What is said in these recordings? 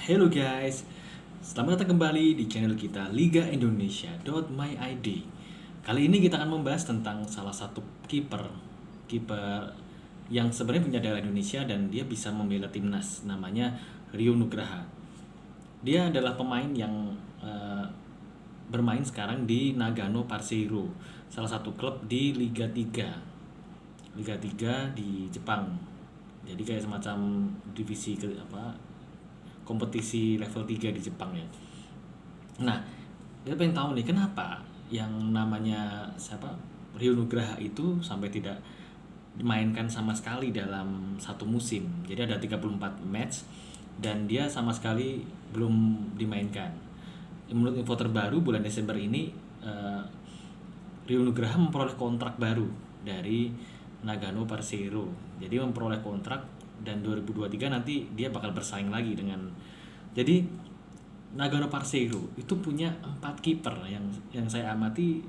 Hello guys, selamat datang kembali di channel kita Liga Indonesia.myid. Kali ini kita akan membahas tentang salah satu kiper yang sebenarnya punya darah Indonesia dan dia bisa membela timnas, namanya Rio Nugraha. Dia adalah pemain yang bermain sekarang di Nagano Persero, salah satu klub di Liga 3 di Jepang. Jadi kayak semacam divisi kompetisi level 3 di Jepang ya. Nah, kita pengen tahu nih kenapa yang namanya Rio Nugraha itu sampai tidak dimainkan sama sekali dalam satu musim. Jadi ada 34 match dan dia sama sekali belum dimainkan. Menurut info terbaru bulan Desember ini Rio Nugraha memperoleh kontrak baru dari Nagano Persero. Jadi memperoleh kontrak dan 2023 nanti dia bakal bersaing lagi dengan. Jadi Nagano Persero itu punya 4 kiper yang saya amati,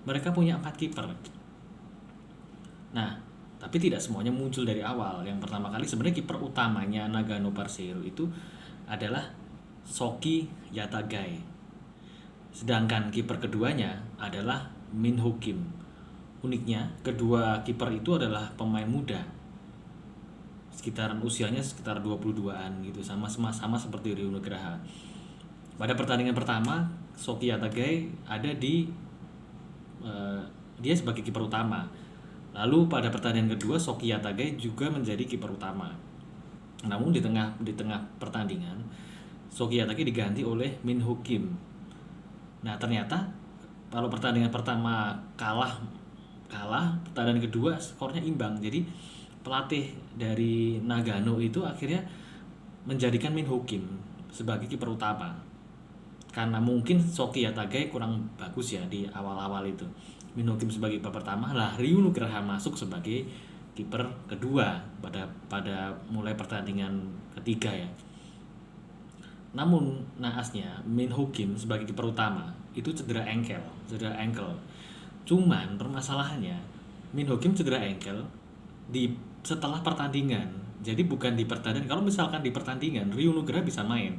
mereka punya 4 kiper. Nah, tapi tidak semuanya muncul dari awal. Yang pertama kali sebenarnya kiper utamanya Nagano Persero itu adalah Shoki Yatagai. Sedangkan kiper keduanya adalah Min Ho Kim. Uniknya, kedua kiper itu adalah pemain muda. Usianya sekitar 22-an gitu, sama seperti Rio Nugraha. Pada pertandingan pertama, Shoki Yatagai ada dia sebagai kiper utama. Lalu pada pertandingan kedua, Shoki Yatagai juga menjadi kiper utama. Namun di tengah pertandingan, Shoki Yatagai diganti oleh Min Ho Kim. Nah, ternyata kalau pertandingan pertama kalah, pertandingan kedua skornya imbang. Jadi pelatih dari Nagano itu akhirnya menjadikan Min Ho Kim sebagai kiper utama. Karena mungkin Shoki Yatagai kurang bagus ya di awal-awal itu. Min Ho Kim sebagai kiper pertama, lah Rio Nugraha masuk sebagai kiper kedua pada mulai pertandingan ketiga ya. Namun naasnya Min Ho Kim sebagai kiper utama itu cedera ankle. Cuman permasalahannya Min Ho Kim cedera ankle setelah pertandingan. Jadi bukan di pertandingan. Kalau misalkan di pertandingan Rio Nugraha bisa main.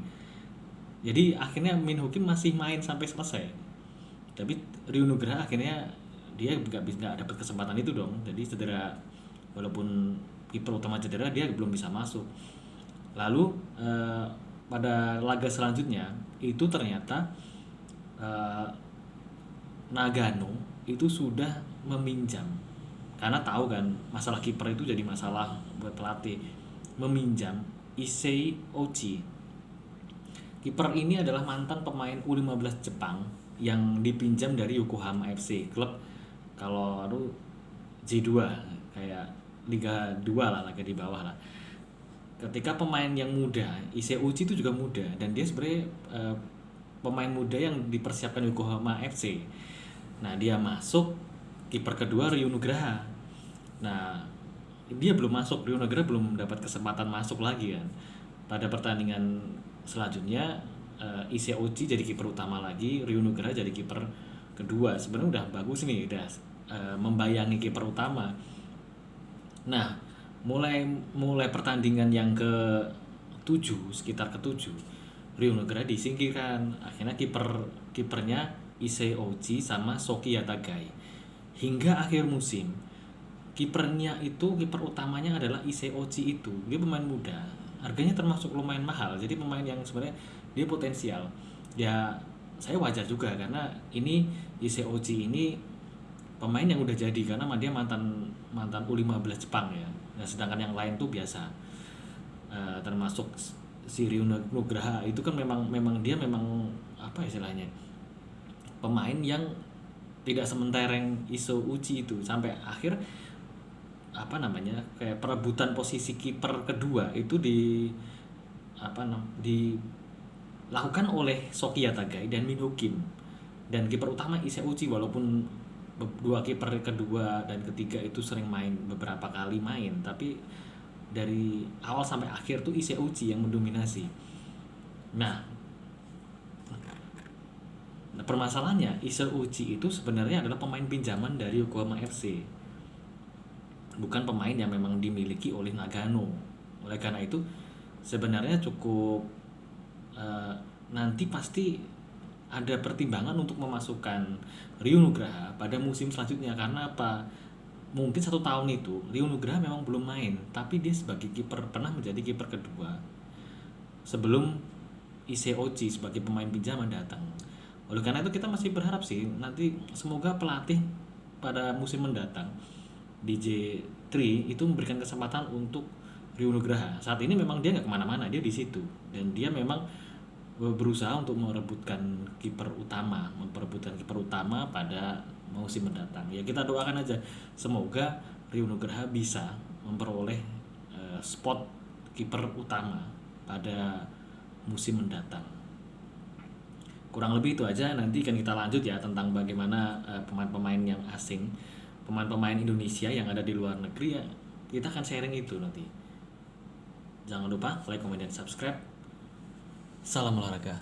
Jadi akhirnya Min Ho Kim masih main sampai selesai. Tapi Rio Nugraha akhirnya dia nggak dapat kesempatan itu dong. Jadi cedera, walaupun kiper utama cedera dia belum bisa masuk. Lalu pada laga selanjutnya itu ternyata Nagano itu sudah meminjam, karena tahu kan masalah kiper itu jadi masalah buat pelatih, meminjam Issei Ochi. Kiper ini adalah mantan pemain U15 Jepang yang dipinjam dari Yokohama FC, klub kalau J2 kayak Liga 2 lah, Liga di bawah lah. Ketika pemain yang muda, Issei Ochi itu juga muda dan dia sebenarnya pemain muda yang dipersiapkan Yokohama FC. Nah, dia masuk kiper kedua Rio Nugraha. Nah, dia belum masuk, Rio Nugraha belum dapat kesempatan masuk lagi kan. Pada pertandingan selanjutnya Issei Ochi jadi kiper utama lagi, Rio Nugraha jadi kiper kedua. Sebenarnya udah bagus nih, udah membayangi kiper utama. Nah, mulai pertandingan yang ke-7, sekitar ke-7, Rio Nugraha disingkirkan. Akhirnya kipernya Issei Ochi sama Shoki Yatagai. Hingga akhir musim, kiper utamanya adalah Issei Ochi itu. Dia pemain muda, harganya termasuk lumayan mahal. Jadi pemain yang sebenarnya dia potensial. Ya, saya wajar juga karena ini Issei Ochi ini pemain yang udah jadi, karena dia mantan U15 Jepang ya. Nah, sedangkan yang lain tuh biasa. Termasuk si Rio Nugraha itu kan memang dia apa istilahnya, pemain yang tidak sementereng Issei Ochi itu, sampai akhir kayak perebutan posisi kiper kedua itu dilakukan oleh Shoki Yatagai dan Min Ho Kim, dan kiper utama Issei Ochi. Walaupun dua kiper kedua dan ketiga itu sering beberapa kali main, tapi dari awal sampai akhir tuh Issei Ochi yang mendominasi. Nah, permasalahannya Issei Ochi itu sebenarnya adalah pemain pinjaman dari Yokohama FC, bukan pemain yang memang dimiliki oleh Nagano. Oleh karena itu sebenarnya cukup nanti pasti ada pertimbangan untuk memasukkan Rio Nugraha pada musim selanjutnya. Karena apa? Mungkin 1 tahun itu Rio Nugraha memang belum main, tapi dia sebagai kiper pernah menjadi kiper kedua sebelum Issei Ochi sebagai pemain pinjaman datang. Oleh karena itu kita masih berharap sih nanti semoga pelatih pada musim mendatang DJ3 itu memberikan kesempatan untuk Rio Nugraha. Saat ini memang dia nggak kemana-mana, dia di situ dan dia memang berusaha untuk memperebutkan kiper utama pada musim mendatang. Ya kita doakan aja semoga Rio Nugraha bisa memperoleh spot kiper utama pada musim mendatang. Kurang lebih itu aja, nanti kan kita lanjut ya tentang bagaimana pemain-pemain yang asing, pemain-pemain Indonesia yang ada di luar negeri ya. Kita akan sharing itu nanti. Jangan lupa like, comment, dan subscribe. Salam olahraga.